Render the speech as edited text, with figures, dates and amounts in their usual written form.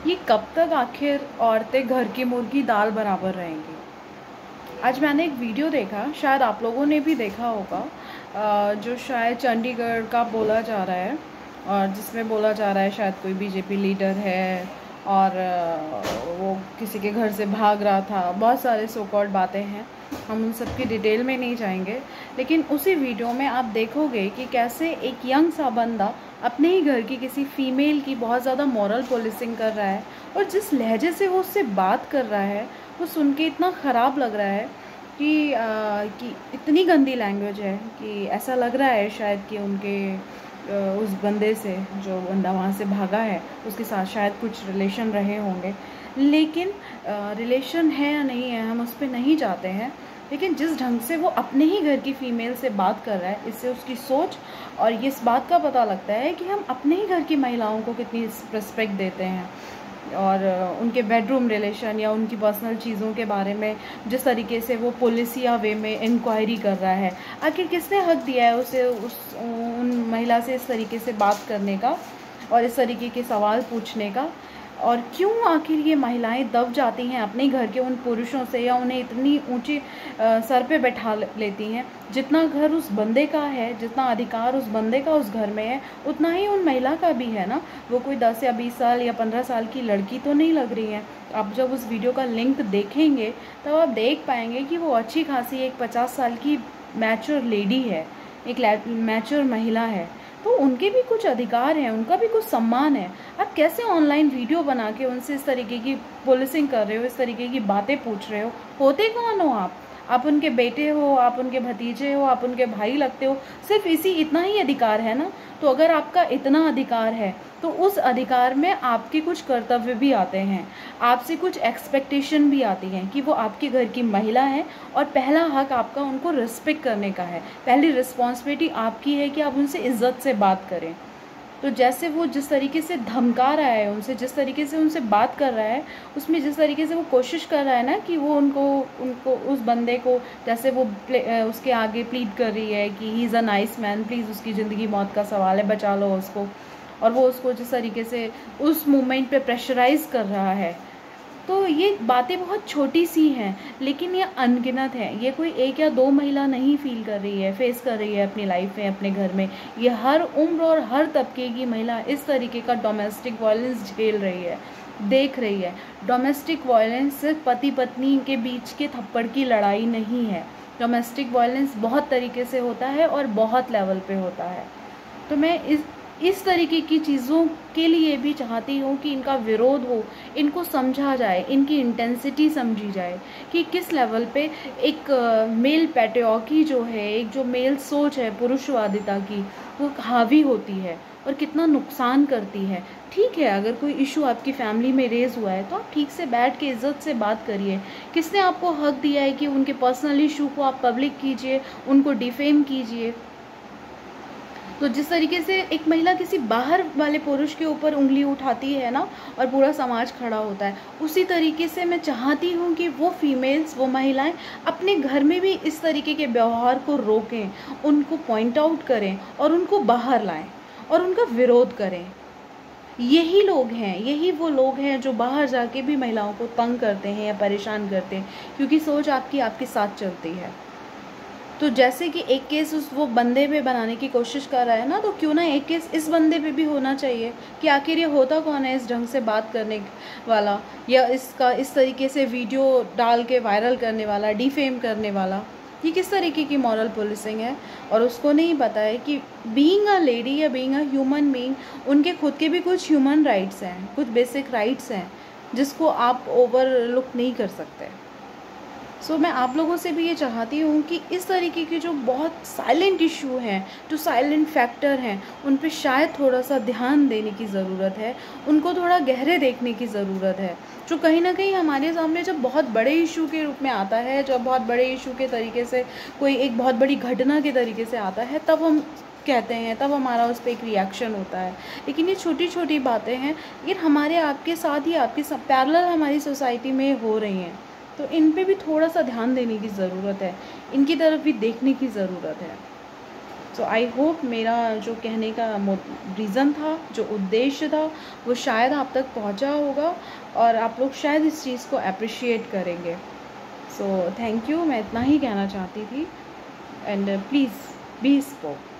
ये कब तक आखिर औरतें घर की मुर्गी दाल बराबर रहेंगी। आज मैंने एक वीडियो देखा, शायद आप लोगों ने भी देखा होगा, जो शायद चंडीगढ़ का बोला जा रहा है और जिसमें बोला जा रहा है शायद कोई बीजेपी लीडर है और वो किसी के घर से भाग रहा था। बहुत सारे सो कॉल्ड बातें हैं, हम उन सब की डिटेल में नहीं जाएंगे। लेकिन उसी वीडियो में आप देखोगे कि कैसे एक यंग सा बंदा अपने ही घर की किसी फीमेल की बहुत ज़्यादा मॉरल पुलिसिंग कर रहा है, और जिस लहजे से वो उससे बात कर रहा है वो सुन के इतना ख़राब लग रहा है कि इतनी गंदी लैंग्वेज है कि ऐसा लग रहा है शायद कि उनके उस बंदे से, जो बंदा वहाँ से भागा है, उसके साथ शायद कुछ रिलेशन रहे होंगे। लेकिन रिलेशन है या नहीं है हम उस पर नहीं जाते हैं, लेकिन जिस ढंग से वो अपने ही घर की फ़ीमेल से बात कर रहा है, इससे उसकी सोच और इस बात का पता लगता है कि हम अपने ही घर की महिलाओं को कितनी रिस्पेक्ट देते हैं। और उनके बेडरूम रिलेशन या उनकी पर्सनल चीज़ों के बारे में जिस तरीके से वो पुलिस या वे में इंक्वायरी कर रहा है, आखिर किसने हक दिया है उसे उन महिला से इस तरीके से बात करने का और इस तरीके के सवाल पूछने का। और क्यों आखिर ये महिलाएं दब जाती हैं अपने घर के उन पुरुषों से, या उन्हें इतनी ऊंची सर पे बैठा लेती हैं। जितना घर उस बंदे का है, जितना अधिकार उस बंदे का उस घर में है, उतना ही उन महिला का भी है ना। वो कोई 10 या 20 साल या 15 साल की लड़की तो नहीं लग रही है। आप जब उस वीडियो का लिंक देखेंगे तब आप देख पाएंगे कि वो अच्छी खासी एक 50 साल की मैच्योर लेडी है, एक मैच्योर महिला है। तो उनके भी कुछ अधिकार हैं, उनका भी कुछ सम्मान है। आप कैसे ऑनलाइन वीडियो बना के उनसे इस तरीके की पुलिसिंग कर रहे हो, इस तरीके की बातें पूछ रहे हो? होते कौन हो आप उनके बेटे हो, आप उनके भतीजे हो, आप उनके भाई लगते हो। सिर्फ इतना ही अधिकार है ना। तो अगर आपका इतना अधिकार है तो उस अधिकार में आपके कुछ कर्तव्य भी आते हैं, आपसे कुछ एक्सपेक्टेशन भी आती हैं कि वो आपके घर की महिला है, और पहला हक आपका उनको रिस्पेक्ट करने का है। पहली रिस्पॉन्सिबिलिटी आपकी है कि आप उनसे इज्जत से बात करें। तो जैसे वो जिस तरीके से धमका रहा है उनसे, जिस तरीके से उनसे बात कर रहा है, उसमें जिस तरीके से वो कोशिश कर रहा है ना कि वो उनको उस बंदे को, जैसे वो उसके आगे प्लीड कर रही है कि he is a nice man, please उसकी ज़िंदगी मौत का सवाल है, बचा लो उसको। और वो उसको जिस तरीके से उस मोमेंट पे प्रेशराइज़ कर रहा है, तो ये बातें बहुत छोटी सी हैं लेकिन ये अनगिनत है। ये कोई एक या दो महिला नहीं फील कर रही है, फेस कर रही है अपनी लाइफ में, अपने घर में। ये हर उम्र और हर तबके की महिला इस तरीके का डोमेस्टिक वायलेंस झेल रही है, देख रही है। डोमेस्टिक वायलेंस सिर्फ पति पत्नी के बीच के थप्पड़ की लड़ाई नहीं है। डोमेस्टिक वायलेंस बहुत तरीके से होता है और बहुत लेवल पे होता है। तो मैं इस तरीके की चीज़ों के लिए भी चाहती हूँ कि इनका विरोध हो, इनको समझा जाए, इनकी इंटेंसिटी समझी जाए कि किस लेवल पे एक मेल पैट्रियार्की जो है, एक जो मेल सोच है पुरुषवादिता की, वो हावी होती है और कितना नुकसान करती है। ठीक है, अगर कोई इशू आपकी फैमिली में रेज हुआ है तो आप ठीक से बैठ के इज्जत से बात करिए। किसने आपको हक दिया है कि उनके पर्सनल इशू को आप पब्लिक कीजिए, उनको डिफेम कीजिए? तो जिस तरीके से एक महिला किसी बाहर वाले पुरुष के ऊपर उंगली उठाती है ना, और पूरा समाज खड़ा होता है, उसी तरीके से मैं चाहती हूँ कि वो फीमेल्स, वो महिलाएं अपने घर में भी इस तरीके के व्यवहार को रोकें, उनको पॉइंट आउट करें और उनको बाहर लाएं और उनका विरोध करें। यही लोग हैं, यही वो लोग हैं जो बाहर जाके भी महिलाओं को तंग करते हैं या परेशान करते हैं, क्योंकि सोच आपके साथ चलती है। तो जैसे कि एक केस वो बंदे पे बनाने की कोशिश कर रहा है ना, तो क्यों ना एक केस इस बंदे पे भी होना चाहिए कि आखिर ये होता कौन है इस ढंग से बात करने वाला, या इसका इस तरीके से वीडियो डाल के वायरल करने वाला, डिफेम करने वाला। ये किस तरीके की मॉरल पुलिसिंग है? और उसको नहीं पता है कि बीइंग अ लेडी या बीइंग अ ह्यूमन बीइंग, उनके खुद के भी कुछ ह्यूमन राइट्स हैं, कुछ बेसिक राइट्स हैं जिसको आप ओवरलुक नहीं कर सकते। सो मैं आप लोगों से भी ये चाहती हूँ कि इस तरीके के जो बहुत साइलेंट इशू हैं, जो साइलेंट फैक्टर हैं, उन पे शायद थोड़ा सा ध्यान देने की ज़रूरत है, उनको थोड़ा गहरे देखने की ज़रूरत है। जो कहीं ना कहीं हमारे सामने जब बहुत बड़े इशू के रूप में आता है, जब बहुत बड़े इशू के तरीके से कोई एक बहुत बड़ी घटना के तरीके से आता है, तब हम कहते हैं, तब हमारा उस पर एक रिएक्शन होता है। लेकिन ये छोटी छोटी बातें हैं, लेकिन हमारे आपके साथ ही आपके पैरेलल हमारी सोसाइटी में हो रही हैं। तो इन पे भी थोड़ा सा ध्यान देने की ज़रूरत है, इनकी तरफ भी देखने की ज़रूरत है। सो आई होप मेरा जो कहने का रीज़न था, जो उद्देश्य था, वो शायद आप तक पहुंचा होगा और आप लोग शायद इस चीज़ को अप्रिशिएट करेंगे। सो थैंक यू, मैं इतना ही कहना चाहती थी। And please be spoke.